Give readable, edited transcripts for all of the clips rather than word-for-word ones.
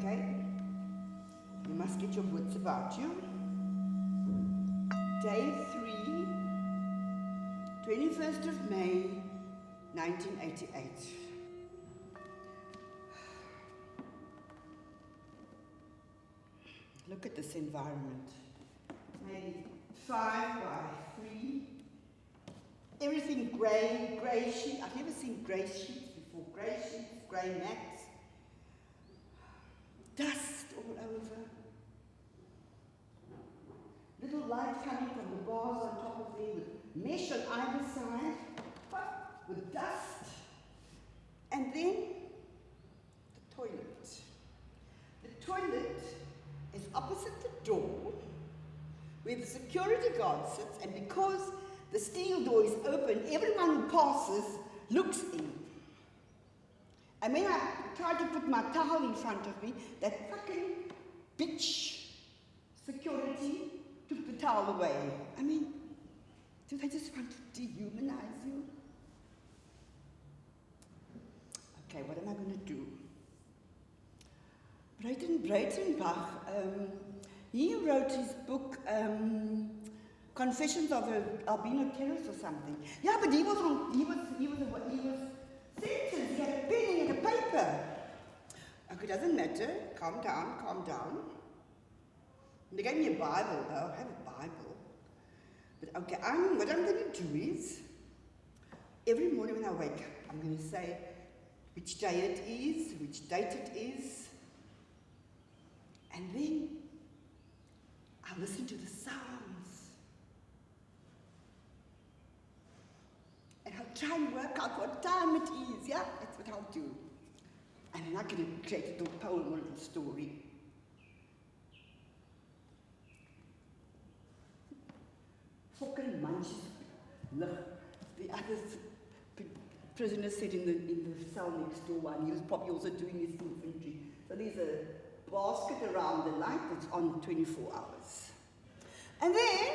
Okay? You must get your wits about you. Day 3, 21st of May, 1988. Look at this environment. Maybe 5 by 3. Everything grey sheet. I've never seen grey sheets before. Grey sheets, grey mats. Dust all over. Little light coming from the bars on top of me with mesh on either side, with dust. And then the toilet. The toilet is opposite the door where the security guard sits, and because the steel door is open, everyone who passes looks in. And when I tried to put my towel in front of me, that fucking bitch security took the towel away. I mean, do they just want to dehumanize you? Okay, what am I going to do? Breitenbach, he wrote his book, Confessions of an Albino Terrorist or something. Yeah, but he was sentenced. He had a pen and a paper. Okay, doesn't matter. Calm down, calm down. They gave me a Bible, though. I have a Bible. But okay, what I'm going to do is, every morning when I wake up, I'm going to say which day it is, which date it is, and then I'll listen to the sounds. And I'll try and work out what time it is, yeah? That's what I'll do. And then I'm going to create a little poem or a little story. Fucking munches. The other prisoner said in the cell next door, and he was probably also doing his infantry. So there's a basket around the light that's on 24 hours. And then,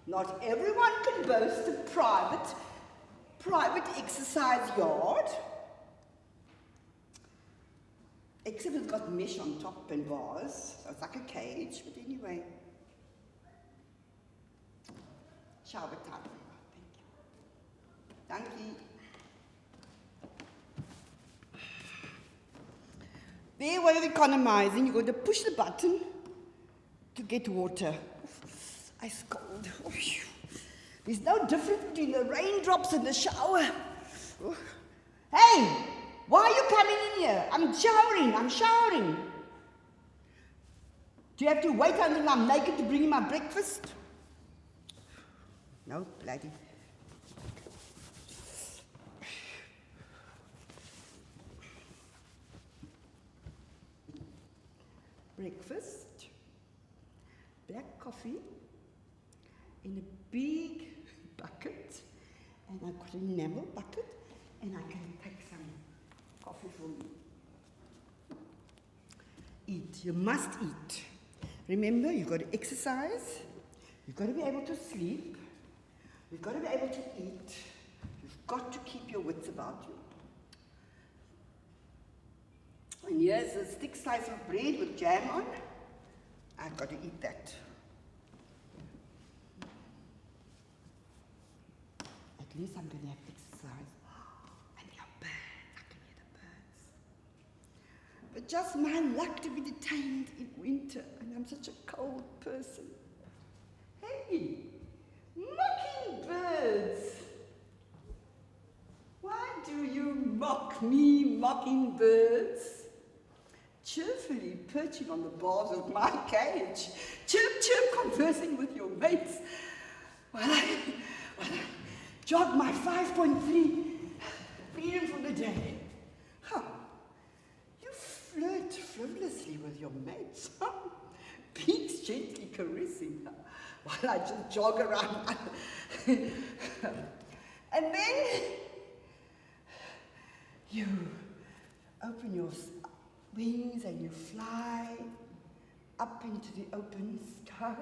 not everyone can boast a private exercise yard. Except it's got mesh on top and bars, so it's like a cage, but anyway. Shower time. Thank you. Their way of economizing, you've got to push the button to get water. Ice cold. There's no difference between the raindrops and the shower. Hey, why are you coming in here? I'm showering. Do you have to wait until I'm naked to bring you my breakfast? No, bloody. Breakfast, black coffee in a big bucket, and I've got an enamel bucket, and I can take some coffee for you. Eat. You must eat. Remember, you've got to exercise, you've got to be able to sleep, you've got to be able to eat, you've got to keep your wits about you. And here's a thick slice of bread with jam on. I've got to eat that. At least I'm going to have exercise. And your birds, I can hear the birds. But just my luck to be detained in winter, and I'm such a cold person. Hey, mockingbirds! Why do you mock me, mockingbirds? Cheerfully perching on the bars of my cage, chirp, conversing with your mates, while I jog my 5.3 freedom for the day. You flirt frivolously with your mates, beaks gently caressing, while I just jog around. And then you open your wings and you fly up into the open sky,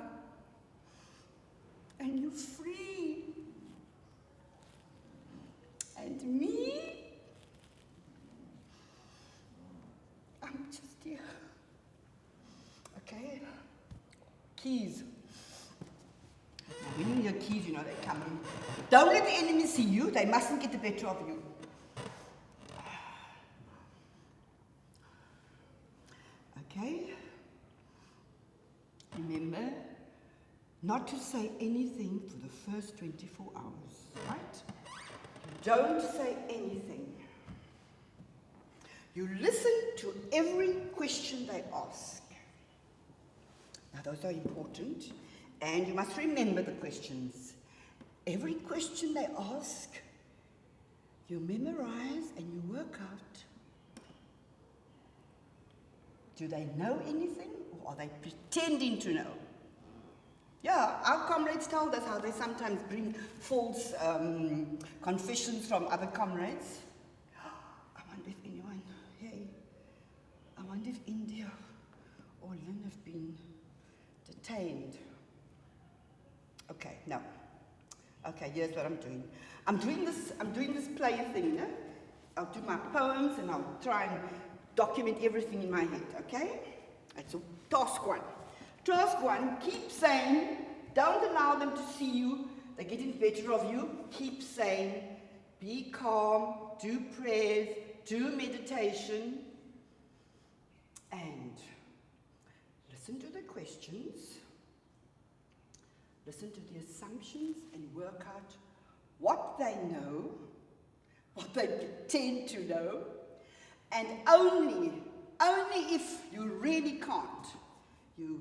and you're free. And me, I'm just here, Keys. Now, when you hear keys, you know they're coming. Don't let the enemy see you. They mustn't get the better of you. Okay? Remember not to say anything for the first 24 hours, right? Don't say anything. You listen to every question they ask. Now, those are important, and you must remember the questions. Every question they ask, you memorize and you work out. Do they know anything, or are they pretending to know? Yeah, our comrades told us how they sometimes bring false confessions from other comrades. I wonder if anyone, I wonder if India or Lynn have been detained. Okay, no. Okay, here's what I'm doing. I'm doing this play thing, no? I'll do my poems and I'll try and document everything in my head, okay? That's task one. Task one, keep saying, don't allow them to see you, they're getting better of you. Keep saying, be calm, do prayers, do meditation, and listen to the questions, listen to the assumptions, and work out what they know, what they pretend to know, and only if you really can't, you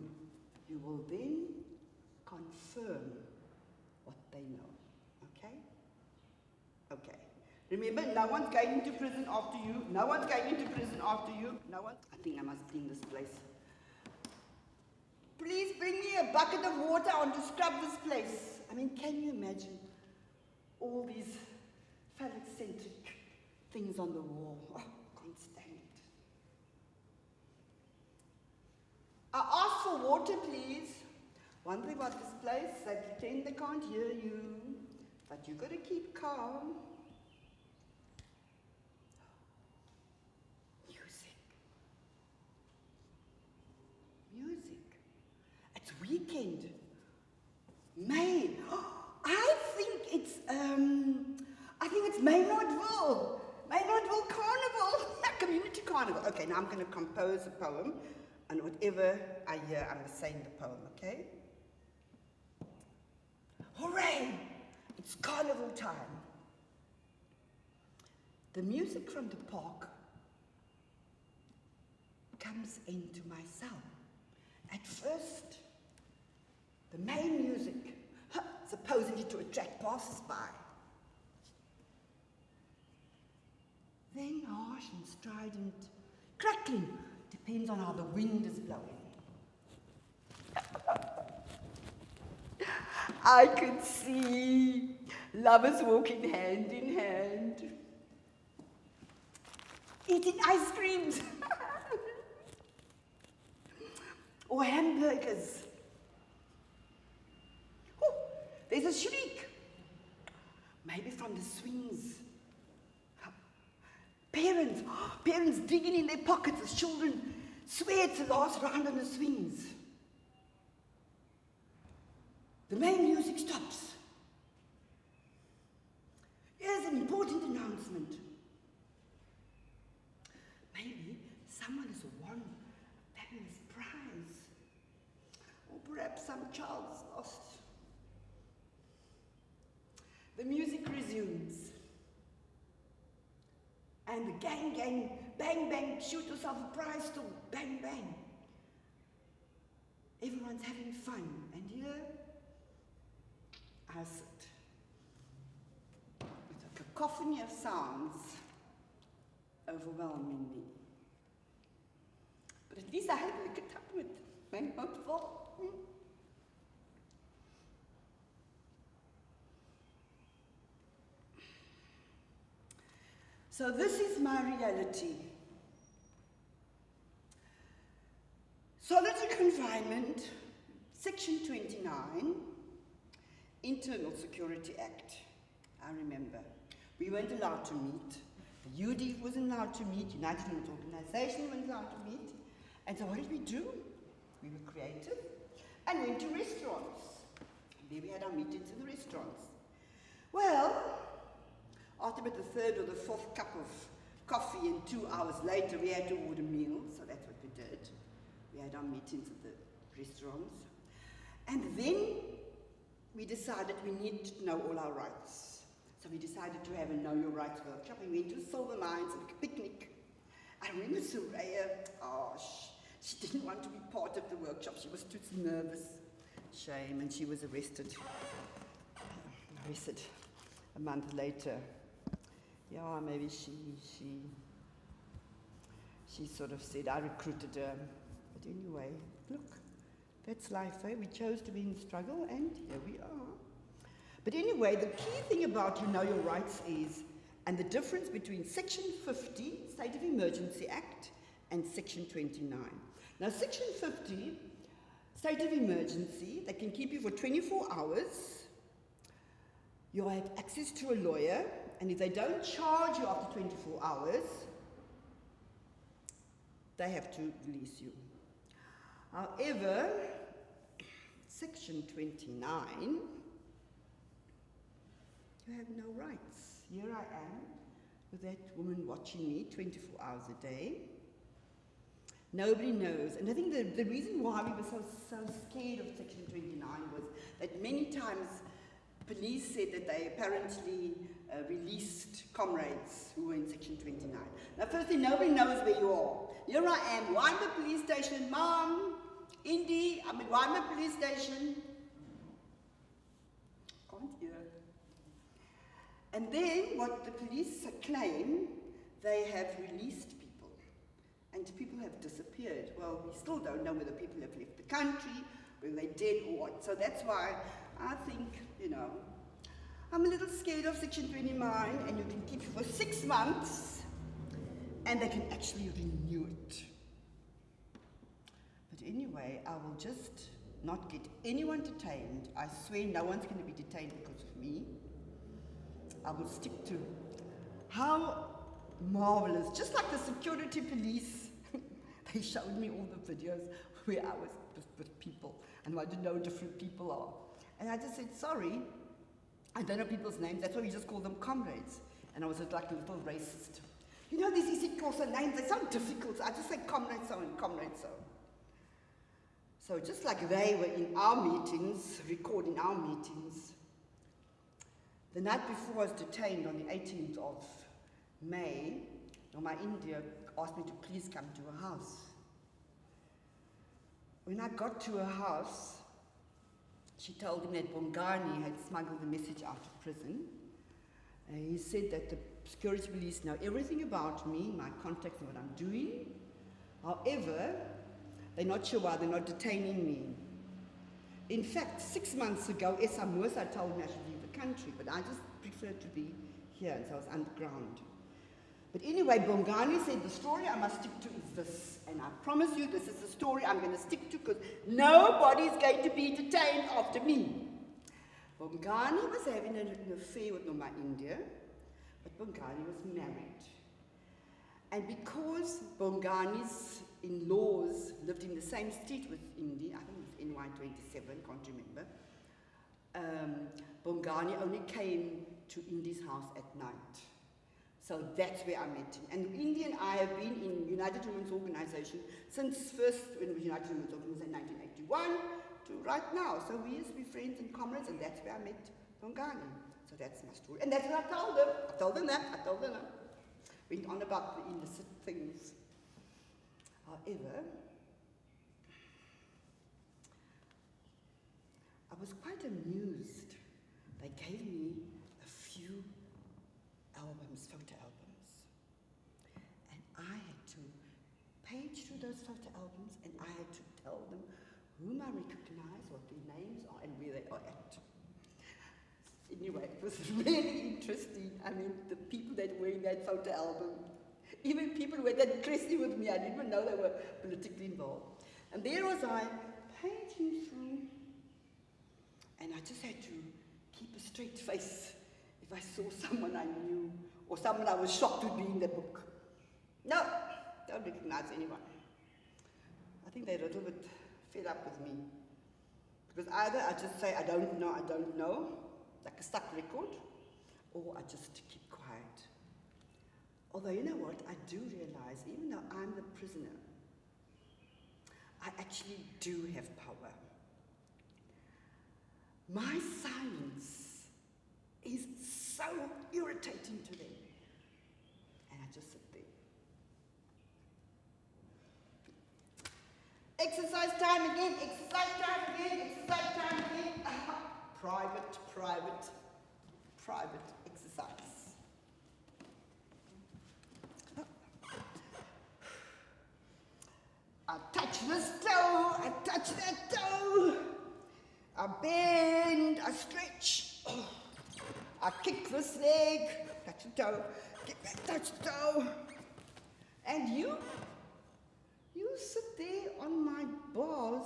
will then confirm what they know. Okay? Okay. Remember, no one's going into prison after you. No one's going into prison after you. No one. I think I must clean this place. Please bring me a bucket of water on to scrub this place. I mean, can you imagine all these phallic-centric things on the wall? Oh, I can't stand it. I asked for water, please. One thing about this place, they pretend they can't hear you, but you've got to keep calm. Music. It's weekend. May. I think it's Maynardville. Maynardville Carnival. Community Carnival. Okay, now I'm going to compose a poem, and whatever I hear, I'm going to say in the poem, okay? Hooray! It's carnival time. The music from the park comes into my cell. At first, the main music, supposedly to attract passers-by. Then harsh and strident, crackling, depends on how the wind is blowing. I could see lovers walking hand in hand, eating ice creams or hamburgers. Oh, there's a shriek, maybe from the swings. Parents digging in their pockets as children swear it's the last round on the swings. The main music stops. Here's an important announcement. Maybe someone has won a fabulous prize. Or perhaps some child's lost. The music resumes. And the gang, bang, bang, shoot yourself a prize still, bang, bang. Everyone's having fun. And here, I sit. With a cacophony of sounds overwhelming me. But at least I had a good time with my hopeful. So this is my reality. Solitary confinement, Section 29, Internal Security Act. I remember. We weren't allowed to meet. The UD wasn't allowed to meet. United Women's Organization wasn't allowed to meet. And so what did we do? We were creative. and went to restaurants. There we had our meetings in the restaurants. Well, after about the third or the fourth cup of coffee and 2 hours later we had to order meals, so that's what we did. We had our meetings at the restaurants. And then we decided we needed to know all our rights. So we decided to have a Know Your Rights workshop. We went to Silver Mines and a picnic. I remember Soraya, she didn't want to be part of the workshop. She was too nervous. Shame, and she was arrested. A month later. Yeah, maybe she sort of said, I recruited her. But anyway, look, that's life, eh? We chose to be in struggle, and here we are. But anyway, the key thing about You Know Your Rights is, and the difference between Section 50, State of Emergency Act, and Section 29. Now, Section 50, State of Emergency, they can keep you for 24 hours. You have access to a lawyer, and if they don't charge you after 24 hours, they have to release you. However, Section 29, you have no rights. Here I am with that woman watching me 24 hours a day. Nobody knows. And I think the reason why we were so scared of Section 29 was that many times police said that they apparently released comrades who were in Section 29. Now, firstly, nobody knows where you are. Here I am, Wymer Police Station, Mom, Indy, I'm at Wymer Police Station. Can't hear. And then what the police claim, they have released people. And people have disappeared. Well, we still don't know whether people have left the country, whether they're dead or what. So that's why I think, I'm a little scared of Section 29, and you can keep it for 6 months, and they can actually renew it. But anyway, I will just not get anyone detained. I swear no one's going to be detained because of me. I will stick to how marvelous, just like the security police, they showed me all the videos where I was with people, and I didn't know who different people are. And I just said, sorry, I don't know people's names, that's why we just call them comrades. And I was like a little racist. You know, these easy course names, they sound difficult. I just say comrade so and comrade so. So just like they were in our meetings, recording our meetings, the night before I was detained on the 18th of May, my India asked me to please come to her house. When I got to her house, she told him that Bongani had smuggled the message out of prison. He said that the security police know everything about me, my contacts and what I'm doing. However, they're not sure why they're not detaining me. In fact, 6 months ago, Esa Musa told me I should leave the country, but I just preferred to be here, and so I was underground. But anyway, Bongani said the story I must stick to is this, and I promise you this is the story I'm going to stick to because nobody's going to be detained after me. Bongani was having an affair with Noma India, but Bongani was married. And because Bongani's in-laws lived in the same street with Indy, I think it was NY27, can't remember, Bongani only came to Indy's house at night. So that's where I met him. And Indy and I have been in United Women's Organization since first, when we were United Women's Organization in 1981 to right now. So we used to be friends and comrades, and that's where I met Bongani. So that's my story. And that's what I told them. I told them that. Went on about the illicit things. However, I was quite amused. They gave me a few albums, photo albums. And I had to page through those photo albums, and I had to tell them whom I recognize, what their names are, and where they are at. Anyway, it was really interesting. I mean, the people that were in that photo album, even people who were that crazy with me, I didn't even know they were politically involved. And there was I, paging through, and I just had to keep a straight face if I saw someone I knew or someone I was shocked would be in the book. No, don't recognize anyone. I think they're a little bit fed up with me. Because either I just say, I don't know, like a stuck record, or I just keep quiet. Although, you know what, I do realize, even though I'm the prisoner, I actually do have power. My silence is so irritating to them. And I just sit there. Exercise time again, exercise time again, exercise time again. Private exercise. I touch this toe, I touch that toe. I bend, I stretch. I kick this leg, touch the toe, kick that, touch the toe. And you sit there on my bars,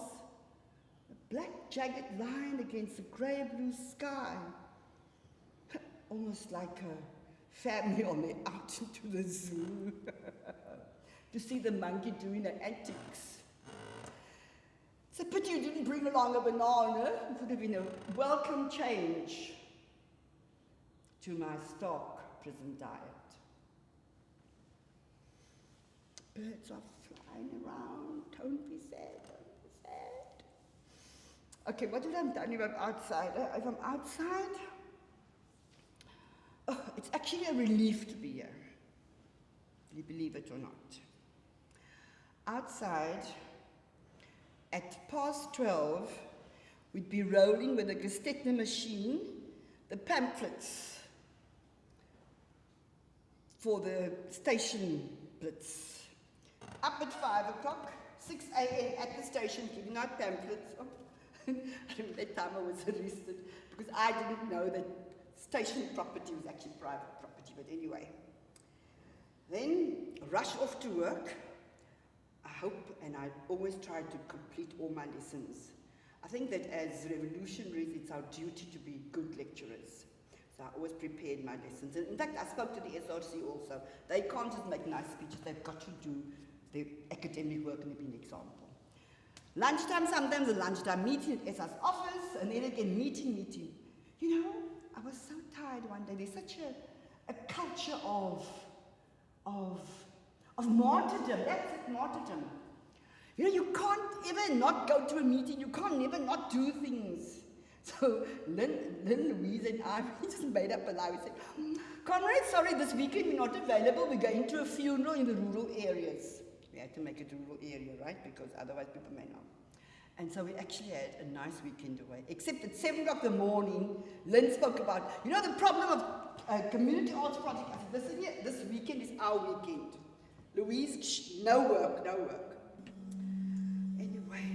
a black jagged line against the grey blue sky. Almost like a family on their out into the zoo to see the monkey doing their antics. It's a pity you didn't bring along a banana. It would have been a welcome change to my stock prison diet. Birds are flying around. Don't be sad, don't be sad. Okay, what did I do if I'm outside? If I'm outside, it's actually a relief to be here. You believe it or not. Outside, at past 12, we'd be rolling with a Gestetner machine, the pamphlets for the station blitz. Up at 5 o'clock, 6 a.m. at the station, giving out pamphlets. Oh, I remember that time I was arrested because I didn't know that station property was actually private property, but anyway. Then rush off to work. I hope, and I always try to complete all my lessons. I think that as revolutionaries, it's our duty to be good lecturers. So I always prepared my lessons. And in fact, I spoke to the SRC also. They can't just make nice speeches, they've got to do their academic work and be an example. Lunchtime, sometimes a lunchtime meeting at SR's office, and then again meeting. You know, I was so tired one day. There's such a culture of martyrdom. That's it, martyrdom. You know, you can't ever not go to a meeting. You can't never not do things. So Lynn, Louise, and I, we just made up a lie. We said, Conrad, sorry, this weekend we're not available. We're going to a funeral in the rural areas. We had to make it a rural area, right? Because otherwise people may know. And so we actually had a nice weekend away. Except at 7 o'clock in the morning, Lynn spoke about, you know, the problem of community arts project. I said, listen here, this weekend is our weekend. Louise, no work. Anyway,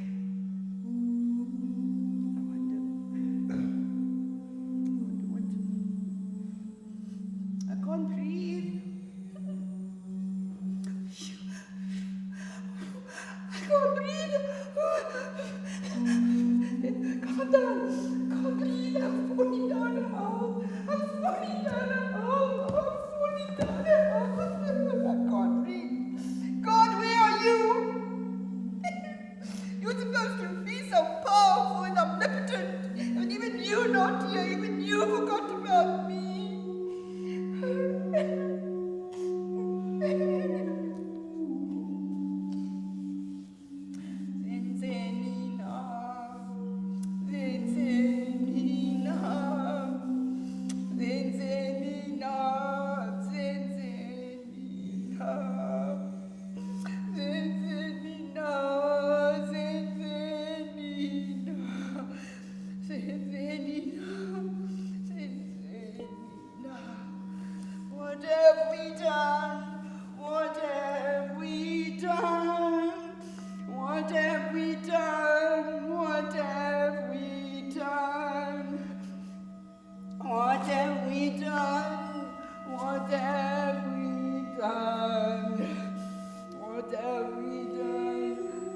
I can't breathe. Can't breathe. Calm down. Can't breathe. I'm falling down a hole. I can't breathe. God, where are you? You're supposed to be so powerful and omnipotent. And even you not here. Even you forgot about me.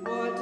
What